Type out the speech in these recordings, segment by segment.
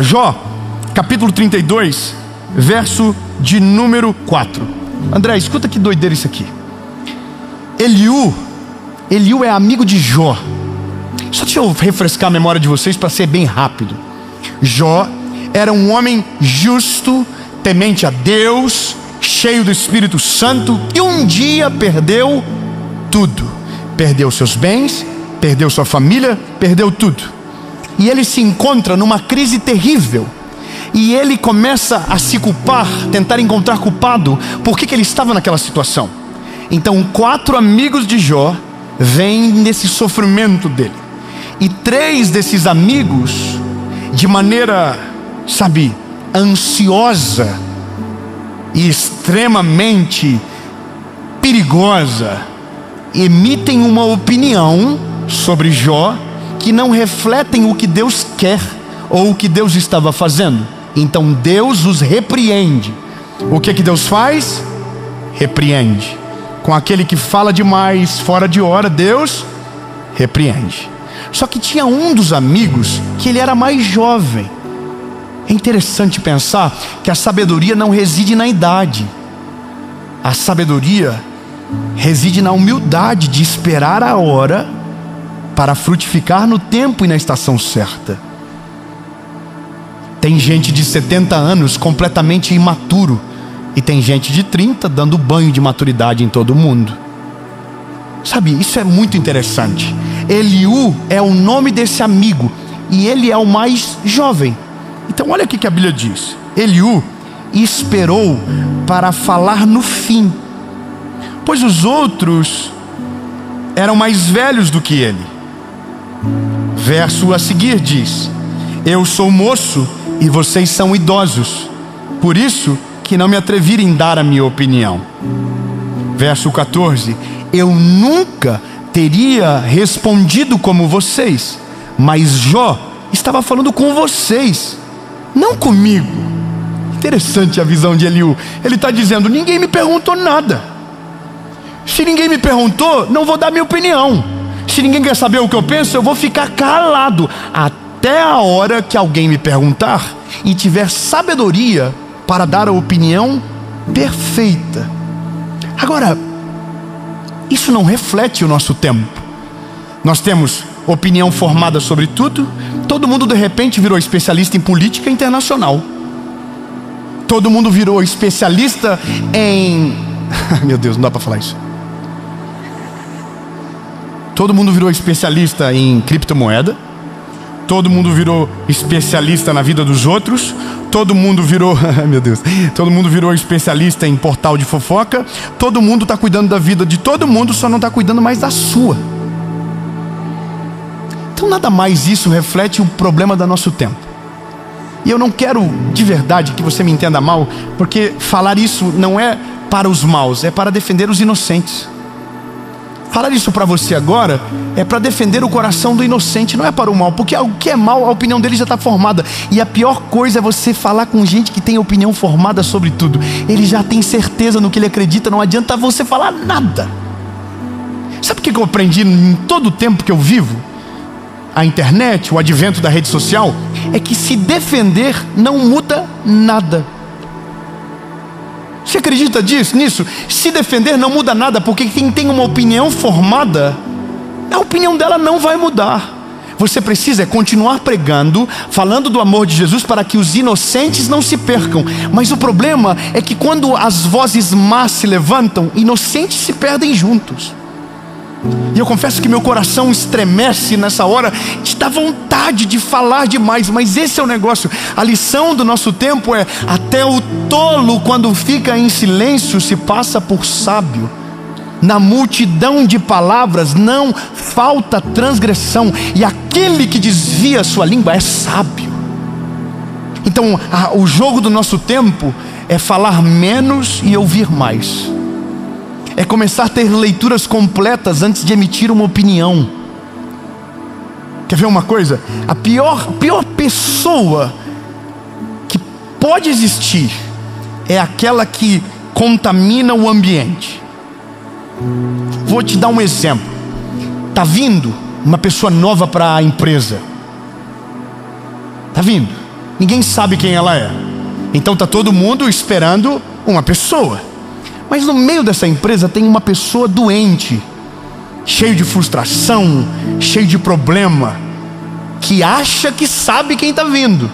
Jó, capítulo 32, verso de número 4. André, escuta que doideira isso aqui. Eliú é amigo de Jó. Só deixa eu refrescar a memória de vocês para ser bem rápido. Jó era um homem justo, temente a Deus, cheio do Espírito Santo, que um dia perdeu tudo. Perdeu seus bens, perdeu sua família, perdeu tudo. E ele se encontra numa crise terrível. E ele começa a se culpar, tentar encontrar culpado. Por que ele estava naquela situação? Então 4 amigos de Jó vêm nesse sofrimento dele. E 3 desses amigos, de maneira, ansiosa e extremamente perigosa, emitem uma opinião sobre Jó que não refletem o que Deus quer ou o que Deus estava fazendo. Então Deus os repreende. O que Deus faz? Repreende. Com aquele que fala demais, fora de hora, Deus repreende. Só que tinha um dos amigos que ele era mais jovem. É interessante pensar que a sabedoria não reside na idade. A sabedoria reside na humildade de esperar a hora para frutificar no tempo e na estação certa. Tem gente de 70 anos completamente imaturo, e tem gente de 30 dando banho de maturidade em todo mundo. Isso é muito interessante. Eliú é o nome desse amigo, e ele é o mais jovem. Então olha o que a Bíblia diz. Eliú esperou para falar no fim, pois os outros eram mais velhos do que ele. Verso a seguir diz: eu sou moço e vocês são idosos, por isso que não me atrevi em dar a minha opinião. Verso 14: eu nunca teria respondido como vocês, mas Jó estava falando com vocês, não comigo. Interessante a visão de Eliú. Ele está dizendo: ninguém me perguntou nada. Se ninguém me perguntou, não vou dar minha opinião. Se ninguém quer saber o que eu penso, eu vou ficar calado até a hora que alguém me perguntar e tiver sabedoria para dar a opinião perfeita. Agora, isso não reflete o nosso tempo. Nós temos opinião formada sobre tudo. Todo mundo de repente virou especialista em política internacional. Todo mundo virou especialista em... Meu Deus, não dá para falar isso. Todo mundo virou especialista em criptomoeda. Todo mundo virou especialista na vida dos outros. Todo mundo virou... Meu Deus. Todo mundo virou especialista em portal de fofoca. Todo mundo está cuidando da vida de todo mundo, só não está cuidando mais da sua. Então nada mais isso reflete o problema do nosso tempo. E eu não quero de verdade que você me entenda mal, porque falar isso não é para os maus, é para defender os inocentes. Falar isso para você agora é para defender o coração do inocente, não é para o mal, porque o que é mal, a opinião dele já está formada. E a pior coisa é você falar com gente que tem opinião formada sobre tudo. Ele já tem certeza no que ele acredita, não adianta você falar nada. Sabe o que eu aprendi em todo o tempo que eu vivo? A internet, o advento da rede social, é que se defender não muda nada. Você acredita nisso? Se defender não muda nada, porque quem tem uma opinião formada, a opinião dela não vai mudar. Você precisa continuar pregando, falando do amor de Jesus para que os inocentes não se percam. Mas o problema é que quando as vozes más se levantam, inocentes se perdem juntos. E eu confesso que meu coração estremece nessa hora de dar vontade de falar demais. Mas esse é o negócio. A lição do nosso tempo é: até o tolo, quando fica em silêncio, se passa por sábio. Na multidão de palavras não falta transgressão, e aquele que desvia sua língua é sábio. Então o jogo do nosso tempo é falar menos e ouvir mais. É começar a ter leituras completas antes de emitir uma opinião. Quer ver uma coisa? A pior pessoa que pode existir é aquela que contamina o ambiente. Vou te dar um exemplo. Está vindo uma pessoa nova para a empresa. Está vindo. Ninguém sabe quem ela é. Então está todo mundo esperando uma pessoa. Mas no meio dessa empresa tem uma pessoa doente, cheio de frustração, cheio de problema, que acha que sabe quem está vindo.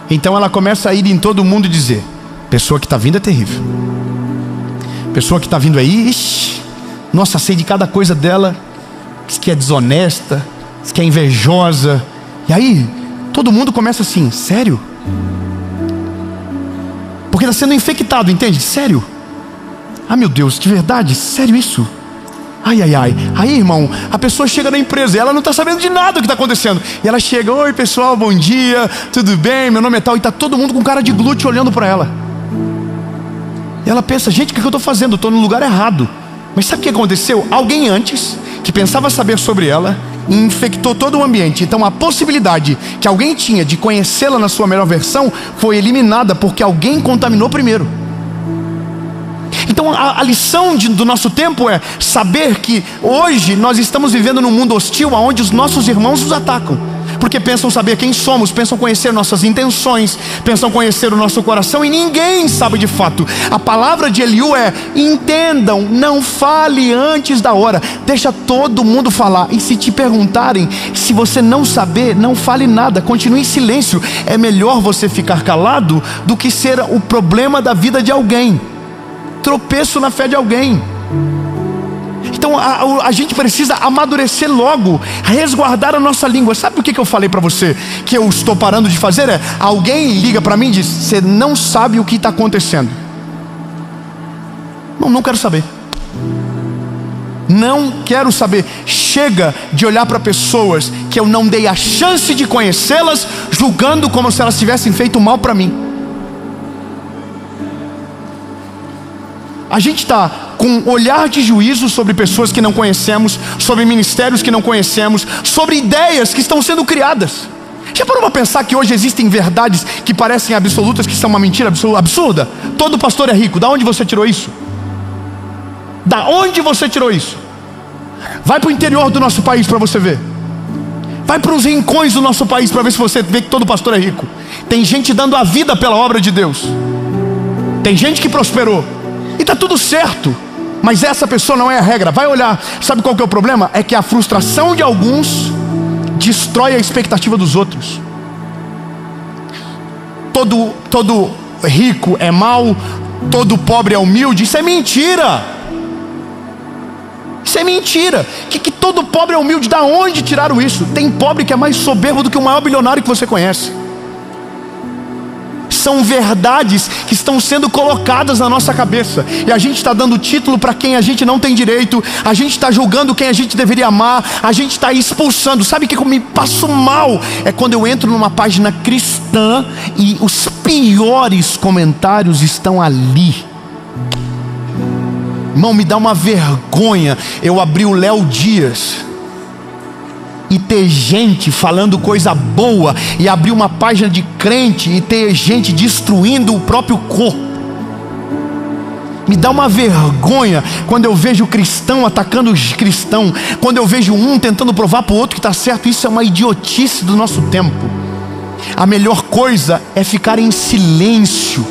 Então ela começa a ir em todo mundo e dizer: pessoa que está vindo é terrível. Pessoa que está vindo aí, ixi, nossa, sei de cada coisa dela. Diz que é desonesta, diz que é invejosa. E aí todo mundo começa assim: sério? Porque está sendo infectado, entende? Sério? Ah, meu Deus, de verdade? Sério isso? Ai, ai, ai. Aí, irmão, a pessoa chega na empresa e ela não está sabendo de nada do que está acontecendo. E ela chega: oi pessoal, bom dia, tudo bem? Meu nome é tal. E está todo mundo com cara de glúteo olhando para ela. E ela pensa: gente, o que eu estou fazendo? Estou no lugar errado. Mas sabe o que aconteceu? Alguém antes, que pensava saber sobre ela, infectou todo o ambiente. Então a possibilidade que alguém tinha de conhecê-la na sua melhor versão foi eliminada, porque alguém contaminou primeiro. Então a lição do nosso tempo é saber que hoje nós estamos vivendo num mundo hostil, onde os nossos irmãos nos atacam, porque pensam saber quem somos, pensam conhecer nossas intenções, pensam conhecer o nosso coração, e ninguém sabe de fato. A palavra de Eliú é: entendam, não fale antes da hora, deixa todo mundo falar. E se te perguntarem, se você não saber, não fale nada, continue em silêncio. É melhor você ficar calado do que ser o problema da vida de alguém, tropeço na fé de alguém. Então a gente precisa amadurecer logo, resguardar a nossa língua. Sabe o que eu falei para você que eu estou parando de fazer? Alguém liga para mim e diz: você não sabe o que está acontecendo. Não quero saber. Não quero saber. Chega de olhar para pessoas que eu não dei a chance de conhecê-las, julgando como se elas tivessem feito mal para mim. A gente está com um olhar de juízo sobre pessoas que não conhecemos, sobre ministérios que não conhecemos, sobre ideias que estão sendo criadas. Já parou para pensar que hoje existem verdades que parecem absolutas, que são uma mentira absurda? Todo pastor é rico. Da onde você tirou isso? Da onde você tirou isso? Vai para o interior do nosso país para você ver. Vai para os rincões do nosso país para ver se você vê que todo pastor é rico. Tem gente dando a vida pela obra de Deus. Tem gente que prosperou. E está tudo certo, mas essa pessoa não é a regra. Vai olhar, sabe qual que é o problema? É que a frustração de alguns destrói a expectativa dos outros. Todo rico é mau, todo pobre é humilde. Isso é mentira. Isso é mentira. Que todo pobre é humilde, da onde tiraram isso? Tem pobre que é mais soberbo do que o maior bilionário que você conhece. São verdades que estão sendo colocadas na nossa cabeça, e a gente está dando título para quem a gente não tem direito, a gente está julgando quem a gente deveria amar, a gente está expulsando. Sabe o que eu me passo mal? É quando eu entro numa página cristã e os piores comentários estão ali. Irmão, me dá uma vergonha eu abrir o Léo Dias e ter gente falando coisa boa, e abrir uma página de crente e ter gente destruindo o próprio corpo. Me dá uma vergonha quando eu vejo cristão atacando cristão, quando eu vejo um tentando provar para o outro que está certo. Isso é uma idiotice do nosso tempo. A melhor coisa é ficar em silêncio.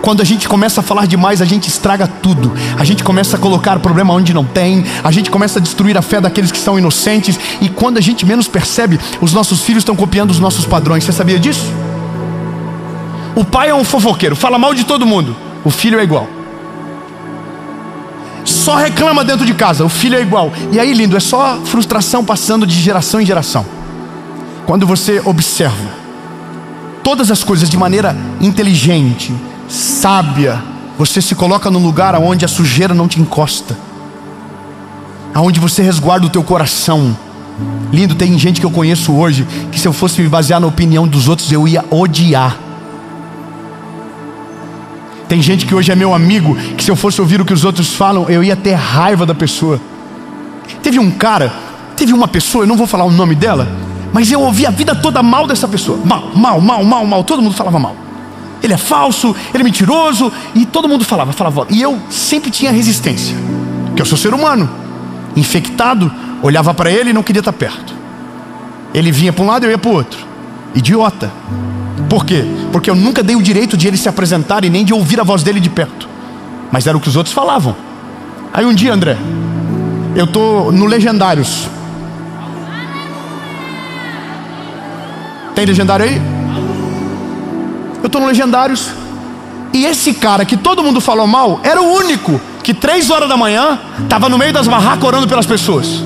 Quando a gente começa a falar demais, a gente estraga tudo. A gente começa a colocar problema onde não tem. A gente começa a destruir a fé daqueles que são inocentes. E quando a gente menos percebe, os nossos filhos estão copiando os nossos padrões. Você sabia disso? O pai é um fofoqueiro, fala mal de todo mundo. O filho é igual. Só reclama dentro de casa, o filho é igual. E aí, lindo, é só frustração passando de geração em geração. Quando você observa todas as coisas de maneira inteligente, sábia, você se coloca num lugar onde a sujeira não te encosta, aonde você resguarda o teu coração. Lindo, tem gente que eu conheço hoje que, se eu fosse me basear na opinião dos outros, eu ia odiar. Tem gente que hoje é meu amigo, que se eu fosse ouvir o que os outros falam, eu ia ter raiva da pessoa. Teve uma pessoa, eu não vou falar o nome dela, mas eu ouvi a vida toda mal dessa pessoa. Mal, todo mundo falava mal. Ele é falso, ele é mentiroso, e todo mundo falava. E eu sempre tinha resistência, porque eu sou ser humano, infectado. Olhava para ele e não queria estar perto. Ele vinha para um lado, eu ia para o outro. Idiota. Por quê? Porque eu nunca dei o direito de ele se apresentar e nem de ouvir a voz dele de perto. Mas era o que os outros falavam. Aí um dia, André, eu tô no Legendários. Tem Legendário aí? Eu tô no Legendários. E esse cara que todo mundo falou mal era o único que 3 horas da manhã estava no meio das barracas orando pelas pessoas.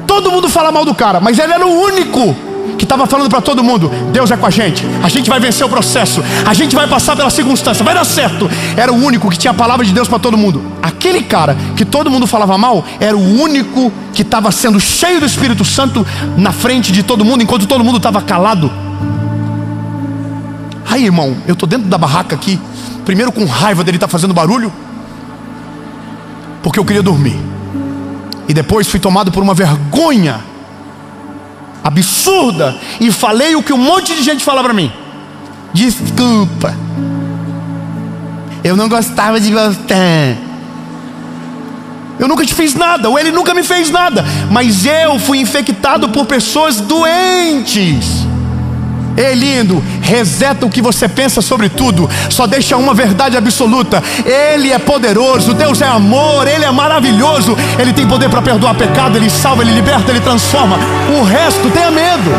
Todo mundo fala mal do cara, mas ele era o único que estava falando para todo mundo: Deus é com a gente vai vencer o processo, a gente vai passar pela circunstância, vai dar certo. Era o único que tinha a palavra de Deus para todo mundo. Aquele cara que todo mundo falava mal era o único que estava sendo cheio do Espírito Santo na frente de todo mundo, enquanto todo mundo estava calado. Aí, irmão, eu tô dentro da barraca aqui, primeiro com raiva dele estar fazendo barulho, porque eu queria dormir, e depois fui tomado por uma vergonha absurda e falei o que um monte de gente fala pra mim: desculpa, eu não gostava de você, eu nunca te fiz nada, ou ele nunca me fez nada, mas eu fui infectado por pessoas doentes. Ei, lindo, reseta o que você pensa sobre tudo, só deixa uma verdade absoluta: Ele é poderoso, Deus é amor, Ele é maravilhoso, Ele tem poder para perdoar pecado, Ele salva, Ele liberta, Ele transforma. O resto, tenha medo.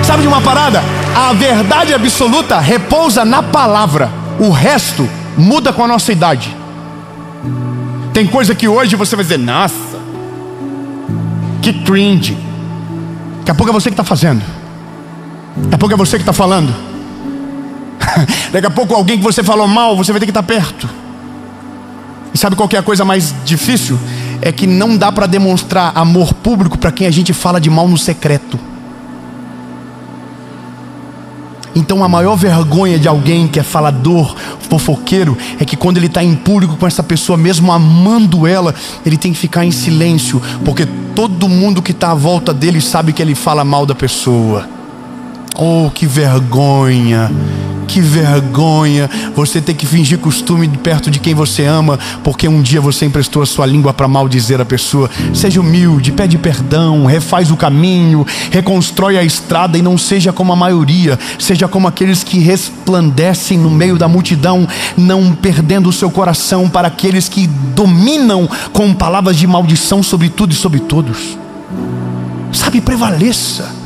Sabe de uma parada? A verdade absoluta repousa na palavra, o resto muda com a nossa idade. Tem coisa que hoje você vai dizer: nossa, que cringe. Daqui a pouco é você que está fazendo, daqui a pouco é você que está falando, daqui a pouco alguém que você falou mal, você vai ter que estar perto. E sabe qual que é a coisa mais difícil? É que não dá para demonstrar amor público para quem a gente fala de mal no secreto. Então a maior vergonha de alguém que é falador, fofoqueiro, é que quando ele está em público com essa pessoa, mesmo amando ela, ele tem que ficar em silêncio, porque todo mundo que está à volta dele sabe que ele fala mal da pessoa. Oh, que vergonha, que vergonha você ter que fingir costume perto de quem você ama, porque um dia você emprestou a sua língua para maldizer a pessoa. Seja humilde, pede perdão, refaz o caminho, reconstrói a estrada e não seja como a maioria. Seja como aqueles que resplandecem no meio da multidão, não perdendo o seu coração para aqueles que dominam com palavras de maldição sobre tudo e sobre todos. Sabe, prevaleça.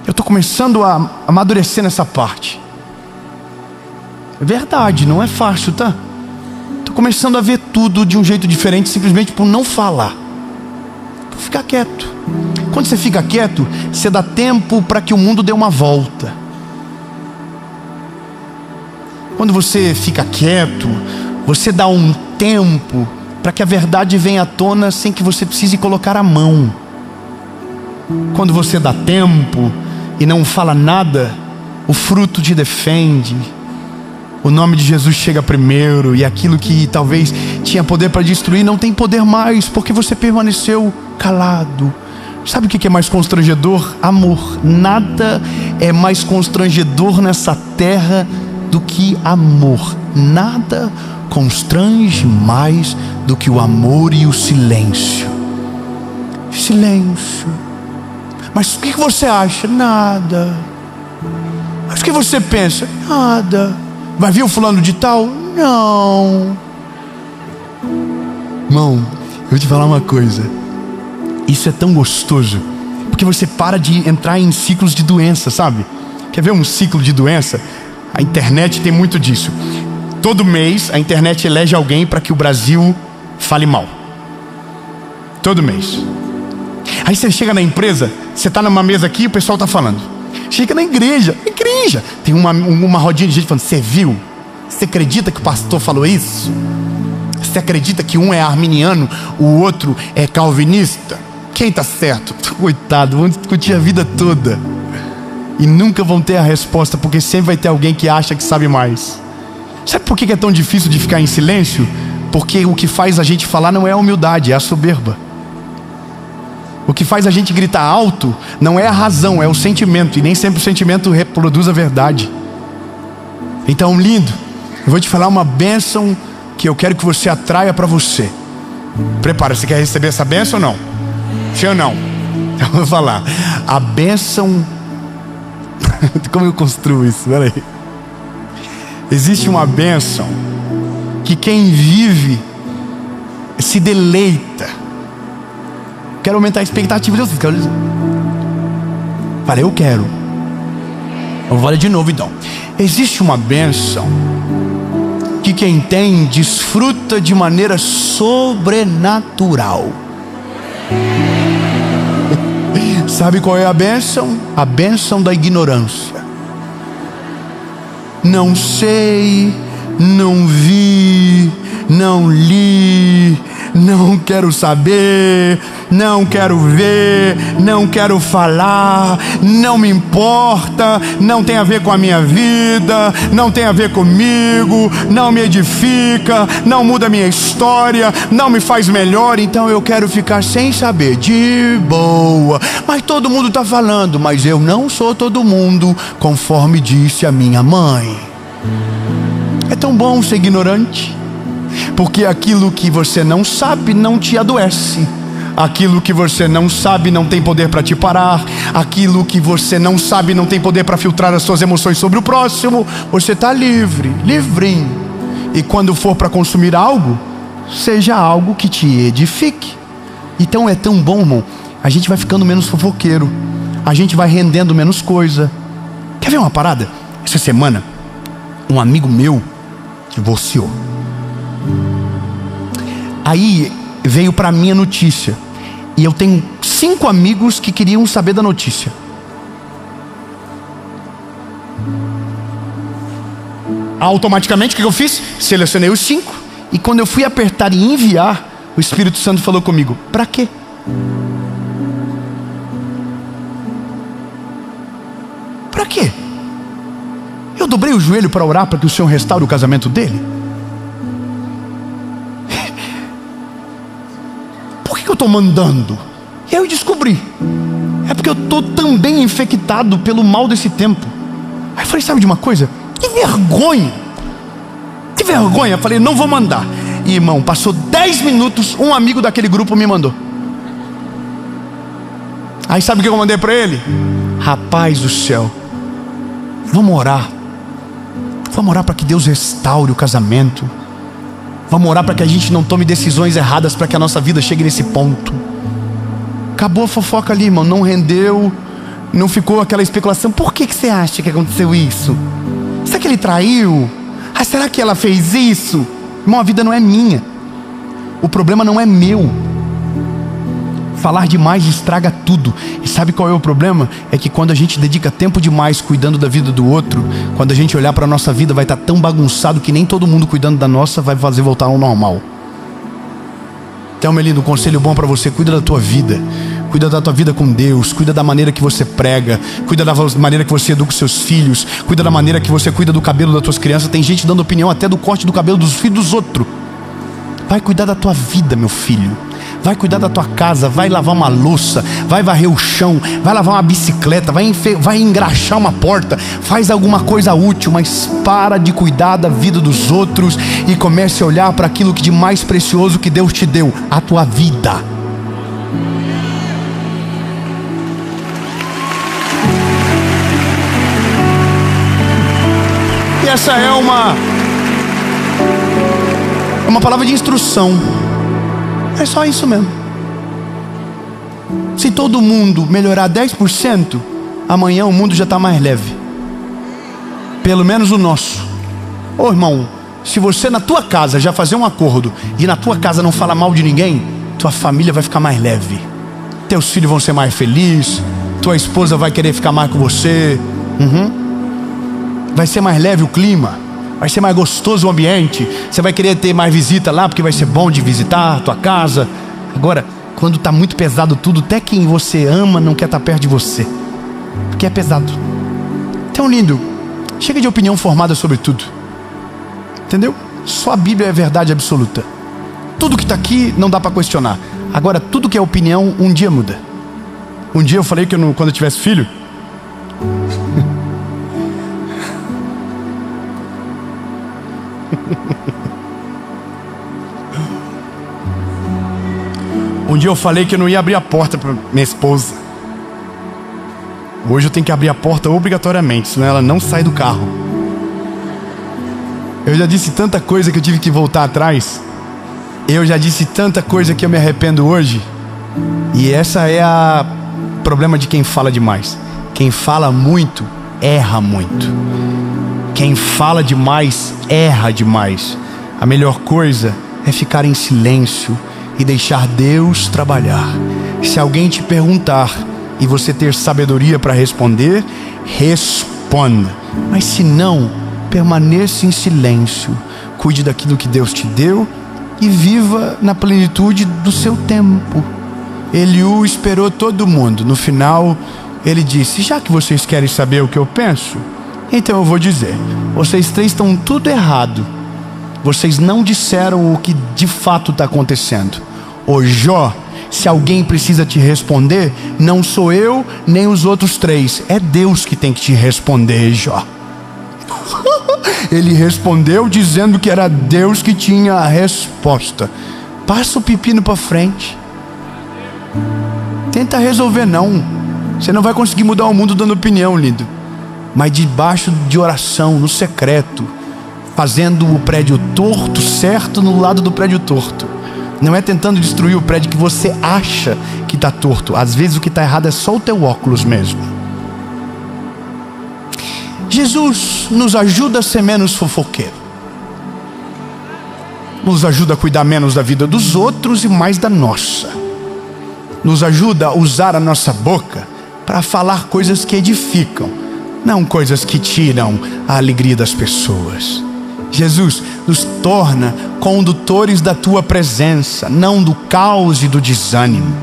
Eu estou começando a amadurecer nessa parte. É verdade, não é fácil, tá? Estou começando a ver tudo de um jeito diferente, simplesmente por não falar, por ficar quieto. Quando você fica quieto, você dá tempo para que o mundo dê uma volta. Quando você fica quieto, você dá um tempo para que a verdade venha à tona sem que você precise colocar a mão. Quando você dá tempo e não fala nada, o fruto te defende. O nome de Jesus chega primeiro, e aquilo que talvez tinha poder para destruir não tem poder mais, porque você permaneceu calado. Sabe o que é mais constrangedor? Amor. Nada é mais constrangedor nessa terra do que amor. Nada constrange mais do que o amor e o silêncio. Silêncio. Mas o que você acha? Nada. Mas o que você pensa? Nada. Vai vir o fulano de tal? Não. Irmão, eu vou te falar uma coisa. Isso é tão gostoso, porque você para de entrar em ciclos de doença, sabe? Quer ver um ciclo de doença? A internet tem muito disso. Todo mês a internet elege alguém para que o Brasil fale mal. Todo mês. Aí você chega na empresa, você está numa mesa aqui e o pessoal está falando. Chega na igreja, tem uma rodinha de gente falando: você viu? Você acredita que o pastor falou isso? Você acredita que um é arminiano, o outro é calvinista? Quem está certo? Coitado, vão discutir a vida toda e nunca vão ter a resposta, porque sempre vai ter alguém que acha que sabe mais. Sabe por que é tão difícil de ficar em silêncio? Porque o que faz a gente falar não é a humildade, é a soberba. O que faz a gente gritar alto não é a razão, é o sentimento. E nem sempre o sentimento reproduz a verdade. Então, lindo, eu vou te falar uma bênção que eu quero que você atraia para você. Prepara, você quer receber essa bênção ou não? Sim ou não? Eu vou falar. A bênção... Como eu construo isso? Peraí. Existe uma bênção que quem vive se deleita. Quero aumentar a expectativa de vocês. Falei, eu quero. Eu vou falar de novo então. Existe uma bênção que quem tem desfruta de maneira sobrenatural. Sabe qual é a bênção? A bênção da ignorância. Não sei, não vi, não li, não quero saber, não quero ver, não quero falar, não me importa, não tem a ver com a minha vida, não tem a ver comigo, não me edifica, não muda a minha história, não me faz melhor, então eu quero ficar sem saber, de boa. Mas todo mundo está falando, mas eu não sou todo mundo, conforme disse a minha mãe. É tão bom ser ignorante, porque aquilo que você não sabe não te adoece. Aquilo que você não sabe não tem poder para te parar. Aquilo que você não sabe não tem poder para filtrar as suas emoções sobre o próximo. Você está livre, livrinho. E quando for para consumir algo, seja algo que te edifique. Então é tão bom, irmão. A gente vai ficando menos fofoqueiro, a gente vai rendendo menos coisa. Quer ver uma parada? Essa semana um amigo meu divorciou. Aí veio para mim a notícia. E eu tenho 5 amigos que queriam saber da notícia. Automaticamente o que eu fiz? Selecionei os 5. E quando eu fui apertar e enviar, o Espírito Santo falou comigo: para quê? Para quê? Eu dobrei o joelho para orar para que o Senhor restaure o casamento dele? Por que eu estou mandando? E aí eu descobri, é porque eu estou também infectado pelo mal desse tempo. Aí eu falei, sabe de uma coisa? Que vergonha! Que vergonha! Eu falei, não vou mandar. E irmão, passou 10 minutos, um amigo daquele grupo me mandou. Aí sabe o que eu mandei para ele? Rapaz do céu, vamos orar. Vamos orar para que Deus restaure o casamento. Vamos orar para que a gente não tome decisões erradas, para que a nossa vida chegue nesse ponto. Acabou a fofoca ali, irmão. Não rendeu, não ficou aquela especulação. Por que você acha que aconteceu isso? Será que ele traiu? Ah, será que ela fez isso? Irmão, a vida não é minha. O problema não é meu. Falar demais estraga tudo. E sabe qual é o problema? É que quando a gente dedica tempo demais cuidando da vida do outro, quando a gente olhar para a nossa vida, vai estar tão bagunçado que nem todo mundo cuidando da nossa vai fazer voltar ao normal. Então, meu lindo, um conselho bom para você: cuida da tua vida. Cuida da tua vida com Deus. Cuida da maneira que você prega. Cuida da maneira que você educa os seus filhos. Cuida da maneira que você cuida do cabelo das tuas crianças. Tem gente dando opinião até do corte do cabelo dos filhos dos outros. Vai cuidar da tua vida, meu filho. Vai cuidar da tua casa, vai lavar uma louça, vai varrer o chão, vai lavar uma bicicleta, vai engraxar uma porta, faz alguma coisa útil, mas para de cuidar da vida dos outros e comece a olhar para aquilo que de mais precioso que Deus te deu, a tua vida. E essa é uma palavra de instrução. É só isso mesmo. Se todo mundo melhorar 10%, amanhã o mundo já está mais leve. Pelo menos o nosso. Ô irmão, se você na tua casa já fazer um acordo e na tua casa não falar mal de ninguém, tua família vai ficar mais leve. Teus filhos vão ser mais felizes. Tua esposa vai querer ficar mais com você. Vai ser mais leve o clima. Vai ser mais gostoso o ambiente. Você vai querer ter mais visita lá, porque vai ser bom de visitar a tua casa. Agora, quando está muito pesado tudo, até quem você ama não quer estar perto de você, porque é pesado. Então, lindo, chega de opinião formada sobre tudo. Entendeu? Só a Bíblia é verdade absoluta. Tudo que está aqui não dá para questionar. Agora, tudo que é opinião, um dia muda. Um dia eu falei que quando eu tivesse filho, dia eu falei que eu não ia abrir a porta para minha esposa. Hoje eu tenho que abrir a porta obrigatoriamente, senão ela não sai do carro. Eu já disse tanta coisa que eu tive que voltar atrás. Eu já disse tanta coisa que eu me arrependo hoje. E essa é o problema de quem fala demais. Quem fala muito, erra muito. Quem fala demais, erra demais. A melhor coisa é ficar em silêncio e deixar Deus trabalhar. Se alguém te perguntar e você ter sabedoria para responder, responda. Mas se não, permaneça em silêncio. Cuide daquilo que Deus te deu e viva na plenitude do seu tempo. Eliú esperou todo mundo. No final, ele disse: já que vocês querem saber o que eu penso, então eu vou dizer. Vocês três estão tudo errado. Vocês não disseram o que de fato está acontecendo. Ô Jó, se alguém precisa te responder, não sou eu nem os outros três. É Deus que tem que te responder, Jó. Ele respondeu dizendo que era Deus que tinha a resposta. Passa o pepino para frente. Tenta resolver não. Você não vai conseguir mudar o mundo dando opinião, lindo. Mas debaixo de oração, no secreto, fazendo o prédio torto certo no lado do prédio torto. Não é tentando destruir o prédio que você acha que está torto. Às vezes o que está errado é só o teu óculos mesmo. Jesus nos ajuda a ser menos fofoqueiro. Nos ajuda a cuidar menos da vida dos outros e mais da nossa. Nos ajuda a usar a nossa boca para falar coisas que edificam, não coisas que tiram a alegria das pessoas. Jesus nos torna condutores da tua presença, não do caos e do desânimo.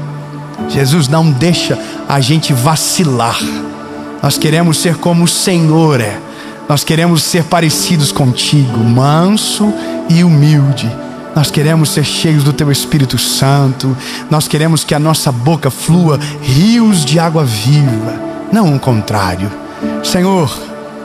Jesus não deixa a gente vacilar. Nós queremos ser como o Senhor é. Nós queremos ser parecidos contigo, manso e humilde. Nós queremos ser cheios do teu Espírito Santo. Nós queremos que a nossa boca flua rios de água viva, não o contrário. Senhor,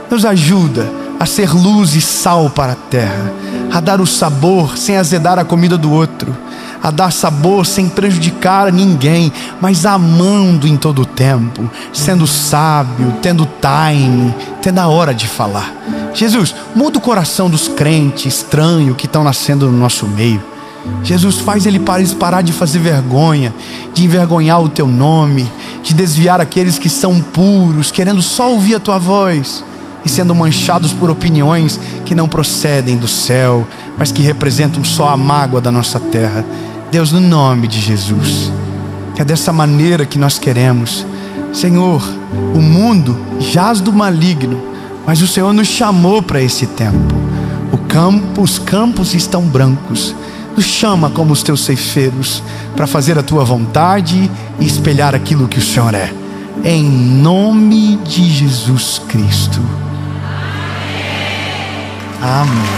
nos ajuda a ser luz e sal para a terra, a dar o sabor sem azedar a comida do outro, a dar sabor sem prejudicar ninguém, mas amando em todo o tempo, sendo sábio, tendo time, tendo a hora de falar. Jesus, muda o coração dos crentes estranhos que estão nascendo no nosso meio. Jesus, faz ele parar de fazer vergonha, de envergonhar o teu nome, de desviar aqueles que são puros, querendo só ouvir a tua voz e sendo manchados por opiniões que não procedem do céu, mas que representam só a mágoa da nossa terra. Deus, no nome de Jesus, é dessa maneira que nós queremos. Senhor, o mundo jaz do maligno, mas o Senhor nos chamou para esse tempo. Os campos estão brancos. Nos chama como os teus ceifeiros para fazer a tua vontade e espelhar aquilo que o Senhor é. Em nome de Jesus Cristo. Amém.